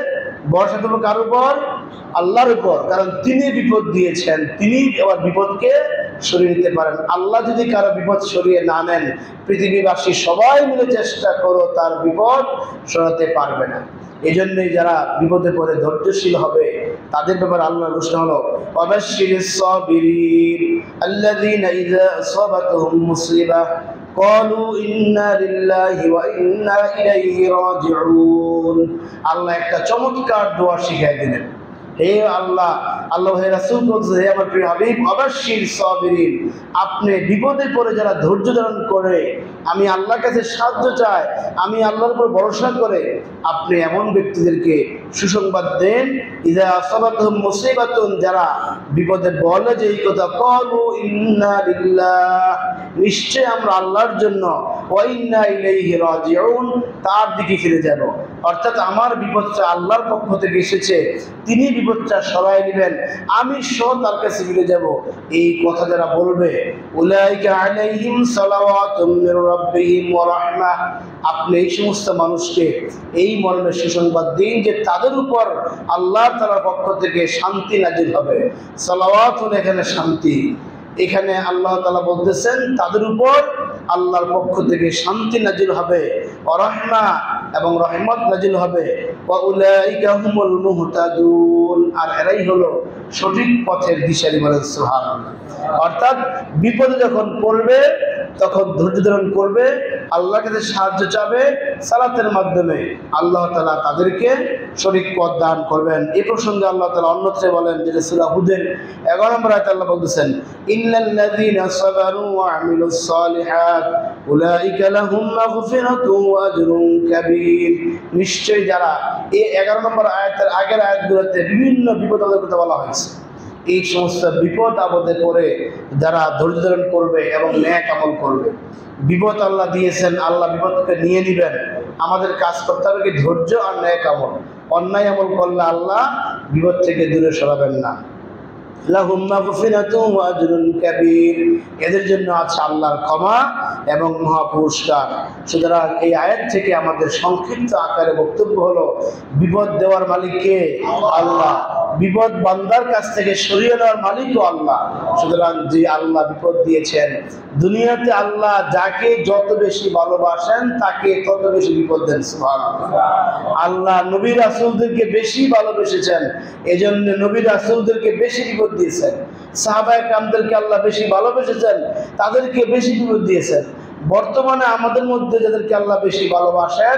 ভরসা দেবো কার উপর? আল্লাহর উপর। কারণ তিনি বিপদ দিয়েছেন, তিনি আবার বিপদকে সরিয়ে নিতে পারেন। আল্লাহ যদি কারো বিপদ সরিয়ে না নেন, পৃথিবীবাসী সবাই মিলে চেষ্টা করো, তার বিপদ সরাতে পারবে না। এই জন্যই যারা বিপদে পড়ে ধৈর্যশীল হবে তাদের ব্যাপারে আল্লাহর ঘোষণা হলো ওয়াবাশশিরিস সাবিরিন আল্লাযীনা ইযা আসাবাতুহুম মুসিবাহ ক্বালু ইন্না লিল্লাহি ওয়া ইন্না ইলাইহি রাজিউন। আল্লাহ একটা চমৎকার দোয়া শিখিয়ে দিলেন। হে আল্লাহ, আল্লাহ হে রাসূল বলছে, হে আমার প্রিয় হাবিব, অবশ্যই সাবিরিন, আপনি বিপদে পড়ে যারা ধৈর্য ধারণ করে আমি আল্লাহর কাছে সাহায্য চায়, আমি আল্লাহর উপর ভরসা করে, আপনি এমন ব্যক্তিদেরকে সুসংবাদ দেন, ইযা আসাবাতুহুম মুসিবাতুন, যারা বিপদে বলে যে এই কথা, ক্বালু ইন্না লিল্লাহ, নিশ্চয় আমরা আল্লাহর জন্য, ওয়া ইন্না ইলাইহি রাজিউন, তার দিকে ফিরে যাব। অর্থাৎ আমার বিপদটা আল্লাহর পক্ষ থেকে এসেছে, তিনি বিপদটা সরাই নেবেন, আমি সহ তার কাছে ফিরে যাব। এই কথা যারা বলবে, উলাইকা আলাইহিম সালাওয়াতুম মির রাব্বিহিম ওয়া রাহমাহ, আপনি এই সমস্ত মানুষকে এই মর্মে সুসংবাদ দিন যে তাদের উপর আল্লাহ তাআলার পক্ষ থেকে শান্তি নাজিল হবে। সালাওয়াত এখানে শান্তি, এখানে আল্লাহ তাআলা বলতেছেন তাদের উপর আল্লাহর পক্ষ থেকে শান্তি নাজিল হবে, রাহমা এবং রহমত নাজিল হবে, ওয়া উলাইকা হুমুল মুহতাদুন, আর এরাই হলো সঠিক পথের দিশারি। বলেন সুবহানাল্লাহ। অর্থাৎ বিপদে যখন পড়বে তখন ধৈর্য ধারণ করবে, আল্লাহর কাছে সাহায্য চাবে সালাতের মাধ্যমে, আল্লাহ তাআলা তাদেরকে সঠিক পথ দান করবেন। এই প্রসঙ্গে আল্লাহ তাআলা অন্যত্র বলেন, যেটা সূরা হুদের 11 নম্বর আয়াতে আল্লাহ বলতেছেন, ইন্নাল্লাযীনা সাবারু ওয়া আমিলুস সালিহাত উলাইকা লাহুম মাগফিরাতুন ওয়া আজরুন কাবীর। নিশ্চয়ই যারা, এই 11 নম্বর আয়াতের আগের আয়াতগুলোতে বিভিন্ন বিপদ আপদের কথা বলা হয়েছে। এই সমস্ত বিপদ আপদে পড়ে যারা ধৈর্য ধারণ করবে এবং নেক আমল করবে, বিপদ আল্লাহ দিয়েছেন, আল্লাহ বিপদকে নিয়ে নেবেন। আমাদের কাজ করতে হবে কি ধৈর্য আর নেক আমল। অন্যায় আমল করলে আল্লাহ বিপদ থেকে দূরে সরাবেন না। লাহুম মাগফিরাতুন ওয়া আজরুন কাবীর, এদের জন্য আছে আল্লাহর ক্ষমা এবং মহা পুরস্কার। সুতরাং এই আয়াত থেকে আমাদের সংক্ষিপ্ত আকারে বক্তব্য হলো, বিপদ দেওয়ার মালিক কে? আল্লাহ। বিপদ বান্দার কাছ থেকে সরিয়ে নেওয়ার মালিকও আল্লাহ। সুতরাং যে আল্লাহ বিপদ দিয়েছেন, দুনিয়াতে আল্লাহ যাকে যত বেশি ভালোবাসেন তাকে তত বেশি বিপদ দেন। সুবহানাল্লাহ। আল্লাহ নবী রাসূলদেরকে বেশি ভালোবেসেছেন, এজন্য নবী রাসূলদেরকে বেশি বিপদ দিয়েছেন। সাহাবায়ে কেরামদেরকে আল্লাহ বেশি ভালোবেসেছেন, তাদেরকে বেশি বিপদ দিয়েছেন। বর্তমানে আমাদের মধ্যে যাদেরকে আল্লাহ বেশি ভালোবাসেন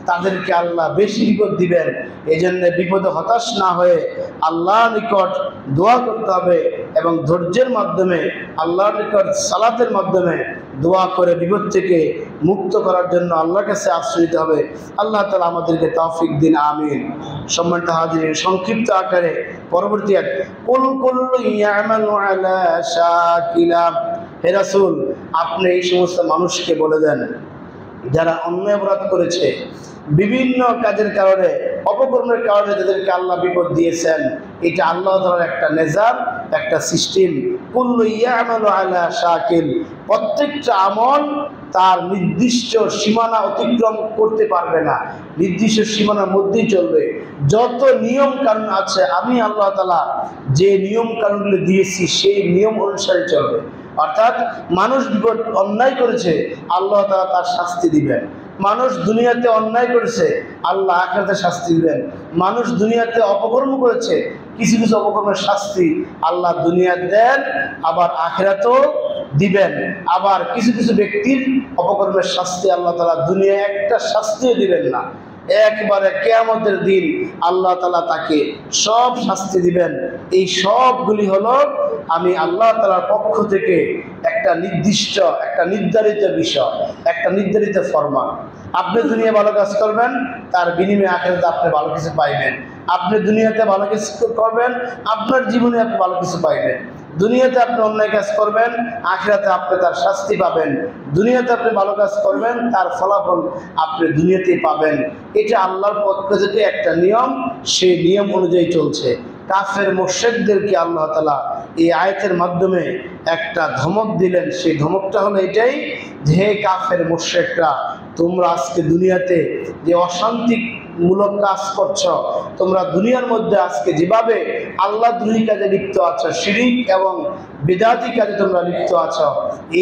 তাদেরকে আল্লাহ বেশি বিপদ দিবেন। এই জন্য বিপদে হতাশ না হয়ে আল্লাহর নিকট দোয়া করতে হবে এবং ধৈর্যের মাধ্যমে আল্লাহর নিকট সালাতের মাধ্যমে দোয়া করে বিপদ থেকে মুক্ত করার জন্য আল্লাহর কাছে আশ্রয় নিতে হবে। আল্লাহ তাআলা আমাদেরকে তৌফিক দিন, আমিন। সম্মানিত হাজিরিন, সংক্ষিপ্ত আকারে পরবর্তী আয়াত, কুল কুল্লু ইয়ামালু আলা শাকিলা। হে রাসূল, আপনি এই সমস্ত মানুষকে বলে দেন যারা অন্যায় অপরাধ করেছে, বিভিন্ন কাজের কারণে, অপকর্মের কারণে যাদেরকে আল্লাহ বিপদ দিয়েছেন, এটা আল্লাহ তাআলার একটা নিজাম, একটা সিস্টেম। কুল্লু ইয়ামালু আলা শাকিল, প্রত্যেকটা আমল তার নির্দিষ্ট সীমানা অতিক্রম করতে পারবে না, নির্দিষ্ট সীমানার মধ্যেই চলবে। যত নিয়ম কানুন আছে আমি আল্লাহ তাআলা যে নিয়ম কানুনগুলো দিয়েছি সেই নিয়ম অনুসারে চলবে। অর্থাৎ মানুষ বিপদ অন্যায় করেছে, আল্লাহ তাআলা তার শাস্তি দিবেন। মানুষ দুনিয়াতে অন্যায় করেছে, আল্লাহ আখিরাতে শাস্তি দিবেন। মানুষ দুনিয়াতে অপকর্ম করেছে, কিছু কিছু অপকর্মের শাস্তি আল্লাহ দুনিয়াতে দেন, আবার আখিরাতেও দিবেন। আবার কিছু কিছু ব্যক্তির অপকর্মের শাস্তি আল্লাহ তাআলা দুনিয়ায় একটা শাস্তিও দিবেন না, একবারে কিয়ামতের দিন আল্লাহ তাআলা তাকে সব শাস্তি দিবেন। এই সবগুলি হলো আমি আল্লাহ তাআলার পক্ষ থেকে একটা নির্দিষ্ট, একটা নির্ধারিত বিষয়, একটা নির্ধারিত ফরমান। আপনি দুনিয়া ভালো কাজ করবেন, তার বিনিময়ে আখিরাতে আপনি ভালো কিছু পাইবেন। আপনি দুনিয়াতে ভালো কিছু করবেন, আপনার জীবনে আপনি ভালো কিছু পাইবেন। দুনিয়াতে আপনি অন্যায় কাজ করবেন, আখিরাতে আপনি তার শাস্তি পাবেন। দুনিয়াতে আপনি ভালো কাজ করবেন, তার ফলাফল আপনি দুনিয়াতেই পাবেন। এটা আল্লাহর পক্ষ থেকে একটা নিয়ম, সেই নিয়ম অনুযায়ী চলছে। কাফের মুশরিকদেরকে আল্লাহ তাআলা এই আয়াতের মাধ্যমে একটা ধমক দিলেন। সেই ধমকটা হলো এটাই যে, হে কাফের মুশরিকরা, তোমরা আজকে দুনিয়াতে যে অশান্তিমূলক কাজ করছো, তোমরা দুনিয়ার মধ্যে আজকে যেভাবে আল্লাহ দ্রোহী কাজে লিপ্ত আছো, শিরিক এবং বিদআতি কাজে তোমরা লিপ্ত আছো,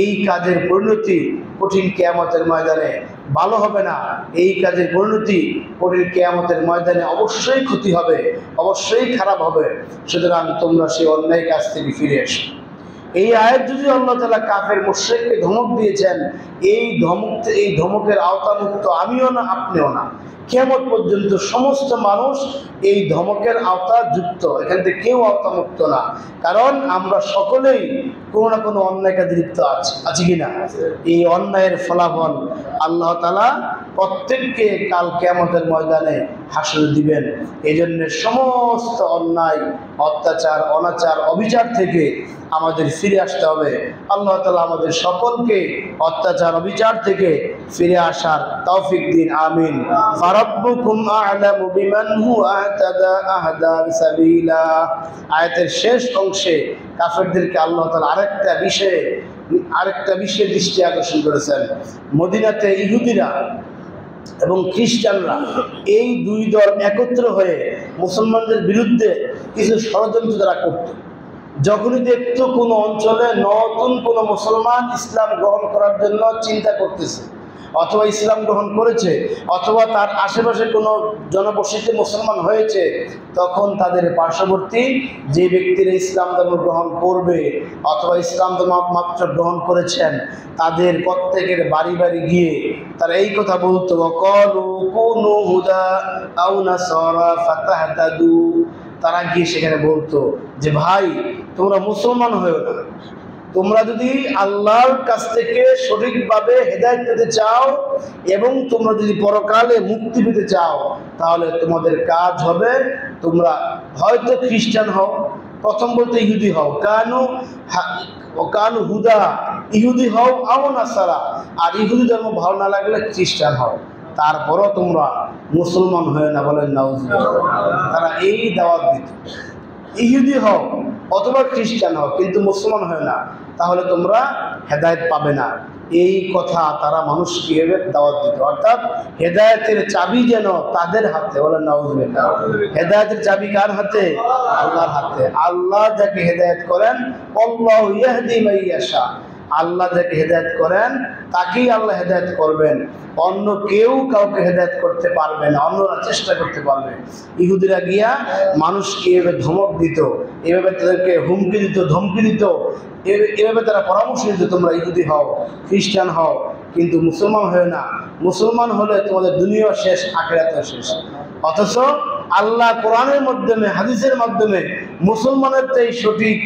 এই কাজের পরিণতি কঠিন কিয়ামতের ময়দানে ভালো হবে না। এই কাজের পরিণতি কঠিন কিয়ামতের ময়দানে অবশ্যই ক্ষতি হবে, অবশ্যই খারাপ হবে। সুতরাং তোমরা সেই অন্যায় কাজ থেকে ফিরে এসো। এই আয়াত যদি আল্লাহ তাআলা কাফের মুশরিককে ধমক দিয়েছেন, এই ধমকের আওতামুক্ত আমিও না, আপনিও না। কিয়ামত পর্যন্ত সমস্ত মানুষ এই ধমকের আওতাযুক্ত, এখান থেকে কেউ আওতামুক্ত না। কারণ আমরা সকলেই কোনো না কোনো অন্যায় কাজে লিপ্ত আছি কিনা। এই অন্যায়ের ফলাফল আল্লাহ তাআলা প্রত্যেককে কাল কিয়ামতের ময়দানে হাসর দিবেন। এই জন্য সমস্ত অন্যায়, অত্যাচার, অনাচার, অবিচার থেকে আমাদের ফিরে আসতে হবে। আল্লাহ তাআলা আমাদের সকলকে অত্যাচার, অবিচার থেকে ফিরে আসার তৌফিক দিন, আমিন। ফারাব্বুকুম আ'লামু বিমান হুয়া আহদা সাবিলা। আয়াতের শেষ অংশে কাফেরদেরকে আল্লাহ তাআলা আরেকটা বিষয়ে দৃষ্টি আকর্ষণ করেছেন। মদিনাতে ইহুদিরা এবং খ্রিস্টানরা, এই দুই দল একত্র হয়ে মুসলমানদের বিরুদ্ধে কিছু ষড়যন্ত্র তারা করত। যখনই দেখতো কোনো অঞ্চলে নতুন কোনো মুসলমান ইসলাম গ্রহণ করার জন্য চিন্তা করতেছে, অথবা ইসলাম গ্রহণ করেছে, অথবা তার আশেপাশে কোনো জনবসতিতে মুসলমান হয়েছে, তখন তাদের পার্শ্ববর্তী যে ব্যক্তিরা ইসলাম ধর্ম গ্রহণ করবে অথবা ইসলাম ধর্ম মাত্র গ্রহণ করেছেন, তাদের প্রত্যেকের বাড়ি বাড়ি গিয়ে তারা এই কথা বলতো, ওয়াকালু কুনু হুদা আও নাসারা ফাতাহতাদু। তারা গিয়ে সেখানে বলতো যে ভাই, তোমরা মুসলমান হয়েও না, তোমরা যদি আল্লাহর কাছ থেকে সঠিকভাবে হেদায়েত পেতে চাও এবং তোমরা যদি পরকালে মুক্তি পেতে চাও, তাহলে তোমাদের কাজ হবে তোমরা হয়তো খ্রিস্টান হও, প্রথম বলতে ইহুদি হও, কানু হুদা, ইহুদি হও আও নাসারা, আর ইহুদি ধর্ম ভালো না লাগলে খ্রিস্টান হও, তারপরও তোমরা মুসলমান হয়ে না। বলেন নাউজুবিল্লাহ। তারা এই দাওয়াত দিত, ইহুদি হও অথবা খ্রিস্টান হও, কিন্তু মুসলমান হয় না, তাহলে তোমরা হেদায়েত পাবে না। এই কথা তারা মানুষকে দাওয়াত দিত, অর্থাৎ হেদায়েতের চাবি যেন তাদের হাতে। বলেন নাউজুবিল্লাহ। হেদায়েতের চাবি কার হাতে? আল্লাহর হাতে। আল্লাহ যাকে হেদায়েত করেন, আল্লাহু ইয়াহদি মান ইয়াশা, আল্লাহ যাকে হেদায়েত করেন তাকেই আল্লাহ হেদায়েত করবেন, অন্য কেউ কাউকে হেদায়েত করতে পারবে না, অন্যরা চেষ্টা করতে পারবে। ইহুদিরা গিয়া মানুষকে এভাবে ধমক দিত, এভাবে তাদেরকে হুমকি দিত, ধমকি দিত, এভাবে তারা পরামর্শ দিত, তোমরা ইহুদি হও, খ্রিস্টান হও, কিন্তু মুসলমান হয়ে না, মুসলমান হলে তোমাদের দুনিয়া শেষ, আখিরাতও শেষ। অথচ আল্লাহ কোরআনের মাধ্যমে, হাদিসের মাধ্যমে মুসলমানের চেয়ে সঠিক,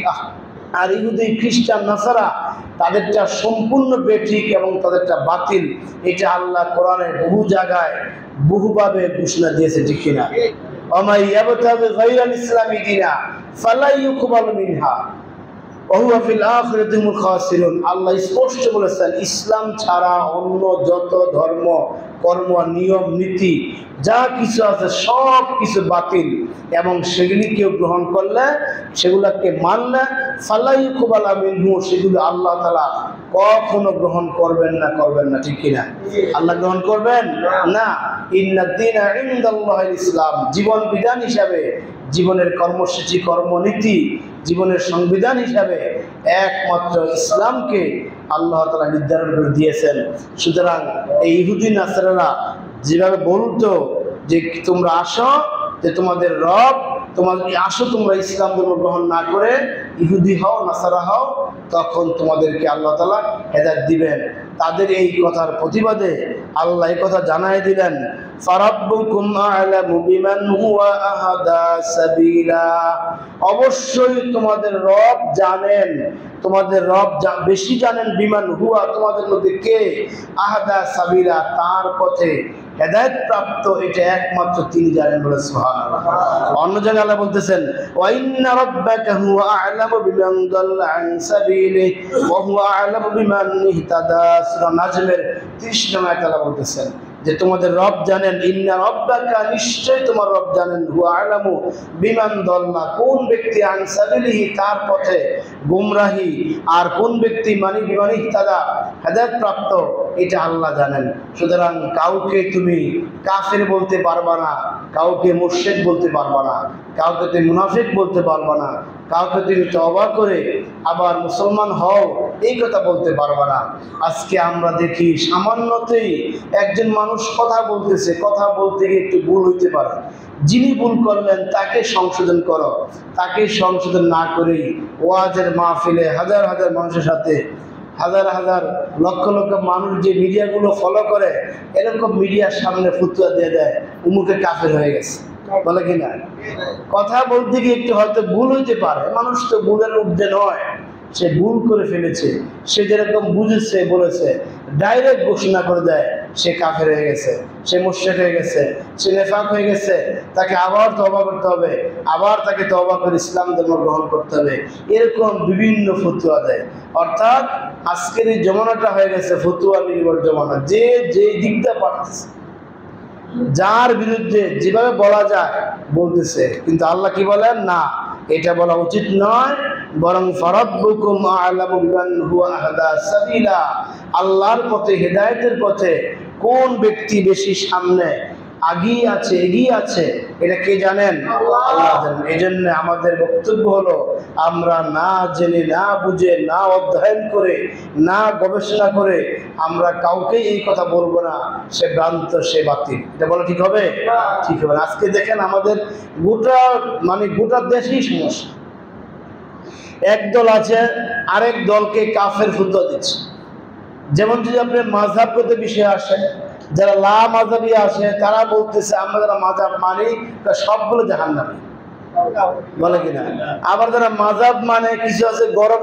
আর ইহুদি খ্রিস্টান নাসারা তাদেরটা সম্পূর্ণ বেঠিক এবং তাদেরটা বাতিল। এটা আল্লাহ কোরআনে বহু জায়গায় বহুভাবে ঘোষণা দিয়েছে, ঠিক কিনা? ওয়া ইয়াবতাগি গায়রাল ইসলামি দীনা ফালা ইউকবালু মিনহা ওয়া হুয়া ফিল আখিরাতি হুমুল খাসিরুন। আল্লাহ স্পষ্ট বলেছেন, ইসলাম ছাড়া অন্য যত ধর্ম, কর্ম, নিয়ম, নীতি যা কিছু আছে সব কিছু বাতিল, এবং সেগুলি কেউ গ্রহণ করলে, সেগুলোকে মানলে, ফালা ইউকবালু মিনহু, সেগুলো আল্লাহ তাআলা কখনো গ্রহণ করবেন না, করবেন না, ঠিক কিনা? আল্লাহ গ্রহণ করবেন না। ইন্নাদ দীনা ইনদাল্লাহিল ইসলাম, জীবন বিধান হিসাবে, জীবনের কর্মসূচি, কর্মনীতি, জীবনের সংবিধান হিসাবে একমাত্র ইসলামকে আল্লাহ তাআলা নির্ধারণ করে দিয়েছেন। সুতরাং এই ইহুদি নাসারারা যেভাবে বলতো যে তোমরা আসো, যে তোমাদের রব, তোমাদের আসো, তোমরা ইসলাম ধর্ম গ্রহণ না করে ইহুদি হও, নাসারা হও, তখন তোমাদেরকে আল্লাহ তাআলা হেদায়েত দিবেন। তাদের এই কথার প্রতিবাদে আল্লাহ এই কথা জানাই দিলেন, ফারাব্বুকুম আ'লামু বিমান হুয়া আহাদা সাবিলা, অবশ্যই তোমাদের রব জানেন, তোমাদের রব বেশি জানেন, বিমান হুয়া, তোমাদের মধ্যে কে, আহাদা সাবিলা, তার পথে হেদায়েত প্রাপ্ত, এটা একমাত্র তিনি জানেন। বলে সুবহানাল্লাহ। অন্য জায়গায় আল্লাহ বলতেছেন, ওয়া ইন্না রাব্বাকা হুয়া আ'লামু বিমান দাল্লা আন সাবিলিহি ওয়া হুয়া আ'লামু বিমান ইহতাদা। সূরা নাজমের 30 নম্বর আয়াতে আল্লাহ বলতেছেন যে তোমাদের রব জানেন, ইন্না রাব্বাকা, নিশ্চয় তোমার রব জানেন, হুয়া আ'লামু বিমান দাল্লা, কোন ব্যক্তি, আন সাবিলিহি, তার পথে গুমরাহি, আর কোন ব্যক্তি বিমান ইহতাদা, হেদায়েত প্রাপ্ত, এটা আল্লাহ জানেন। সুতরাং কাউকে তুমি কাফের বলতে পারবা না, কাউকে মুশরিক বলতে পারবা না, কাউকে তুমি মুনাফিক বলতে পারবা না, কাউকে তুমি তওবা করে আবার মুসলমান হও এই কথা বলতে পারবা না। আজকে আমরা দেখি সামান্যতেই একজন মানুষ কথা বলতেছে, কথা বলতে গিয়ে একটু ভুল হইতে পারে, যিনি ভুল করলেন তাকে সংশোধন করো, তাকে সংশোধন না করেই ওয়াজের মাহফিলে হাজার হাজার মানুষের সাথে, হাজার হাজার লক্ষ লক্ষ মানুষ যে মিডিয়াগুলো ফলো করে, এরকম মিডিয়ার সামনে ফতোয়া দিয়ে দেয় উমুকে কাফের হয়ে গেছে, বলে কিনা? কথা বলতে গিয়ে একটু হয়তো ভুল হইতে পারে, মানুষ তো ভুলের ঊর্ধ্বে নয়, সে ভুল করে ফেলেছে, সে যেরকম বুঝেছে বলেছে, ডাইরেক্ট ঘোষণা করে দেয় সে কাফের হয়ে গেছে, সে মুশরিক হয়ে গেছে, সে নেফাক হয়ে গেছে, তাকে আবার তওবা করতে হবে, আবার তাকে তওবা করে ইসলাম ধর্ম গ্রহণ করতে হবে, এরকম বিভিন্ন ফতোয়া দেয়। অর্থাৎ আজকের এই জমানাটা হয়ে গেছে ফতোয়া নির্ভর জমানা, যে যেই দিকটা পারতেছে, যার বিরুদ্ধে যেভাবে বলা যায় বলতেছে। কিন্তু আল্লাহ কি বলেন? না, এটা বলা উচিত নয়, বরং ফারাব্বুকুম আ'লামু বিমান হুয়া আহদা সাবিলা, আল্লাহর পথে, হেদায়েতের পথে কোন ব্যক্তি বেশি সামনে, আগিয়ে আছে, এগিয়ে আছে, এটা কে জানেন? আল্লাহ জানেন। এই জন্য আমাদের বক্তব্য হলো, আমরা না জেনে, না বুঝে, না অধ্যয়ন করে, না গবেষণা করে আমরা কাউকে এই কথা বলবো না সে ভ্রান্ত, সে বাতিল। এটা বলা ঠিক হবে? ঠিক হবে না। আজকে দেখেন আমাদের গোটা দেশেই সমস্যা। একদল আছে আরেক দলকে কাফের ফতোয়া দিচ্ছে। যেমন যদি আপনি মাযহাবগত বিষয়ে আসেন, যারা লা মাযহাবী আছে তারা বলতেছে আমরা যারা মাযহাব মানি সবগুলো জাহান্নামী, বলে কিনা? আবার যারা মাযহাব মানে কিছু আছে গরম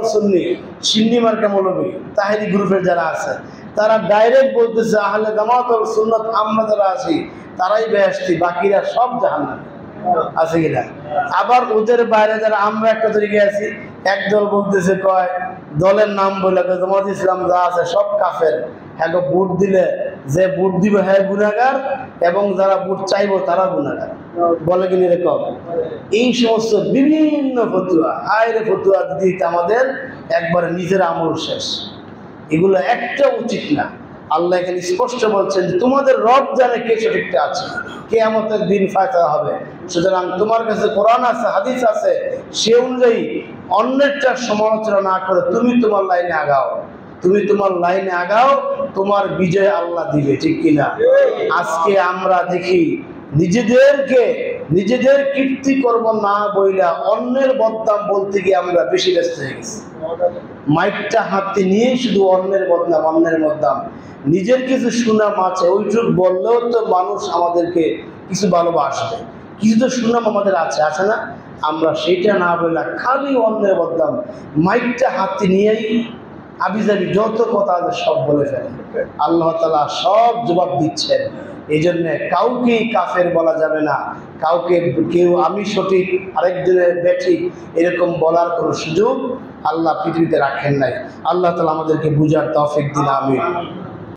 সুন্নি মার্কা মৌলবী তাহেরি গ্রুপের যারা আছে, তারা ডাইরেক্ট বলতেছে আহলে জামাত ওয়াল সুন্নাত আমরা যারা আছি তারাই বেহেশতি, বাকিরা সব জাহান্নামী, আছে কিনা? আবার ওদের বাইরে যারা আমরা একটা তরিকে আছি, একদল বলতেছে কয় দলের নাম বলে জামাত ইসলাম যা আছে সব কাফের, হ্যাঁ ভোট দিলে যে ভোট দিবে হ্যাঁ গুনাহগার, এবং যারা ভোট চাইবো তারা গুনাহগার, বলে কিনা এরকম? এই সমস্ত বিভিন্ন ফতুয়া, আয়ের ফতুয়া দিতে আমাদের একবারে নিজের আমল শেষ। এগুলো একটা উচিত না। আল্লাহ এখানে স্পষ্ট বলছেন যে তোমাদের রব জানে কে সঠিকটা আছে, কিয়ামতের দিন ফায়সালা হবে। সুতরাং তোমার কাছে কোরআন আছে, হাদিস আছে, সে অনুযায়ী অন্যেরটার সমালোচনা না করে তুমি তোমার লাইনে আগাও, তুমি তোমার লাইনে আগাও, তোমার বিজয় আল্লাহ দিবে, ঠিক কিনা? আজকে আমরা দেখি নিজেদের কীর্তি করব না বইলা অন্যের বদনাম বলতে গিয়ে আমরা বেশি ব্যস্ত হয়ে গেছি। মাইকটা হাতে নিয়ে শুধু অন্যের বদনাম, নিজের কিছু সুনাম আছে ওইটুক বললেও তো মানুষ আমাদেরকে কিছু ভালোবাসবে, কিছু তো সুনাম আমাদের আছে না? আমরা সেটা না বললে খালি অন্যের বদনাম, মাইকটা হাতে নিয়েই আবিজাবি যত কথা আছে সব বলে ফেলেন। আল্লাহ তাআলা সব জবাব দিচ্ছেন। এই জন্য কাউকেই কাফের বলা যাবে না, কেউ আমি সঠিক আরেকজনের ব্যাঠিক এরকম বলার কোনো সুযোগ আল্লাহ পৃথিবীতে রাখেন নাই। আল্লাহ তাআলা আমাদেরকে বুঝার তৌফিক দিন, আমিন।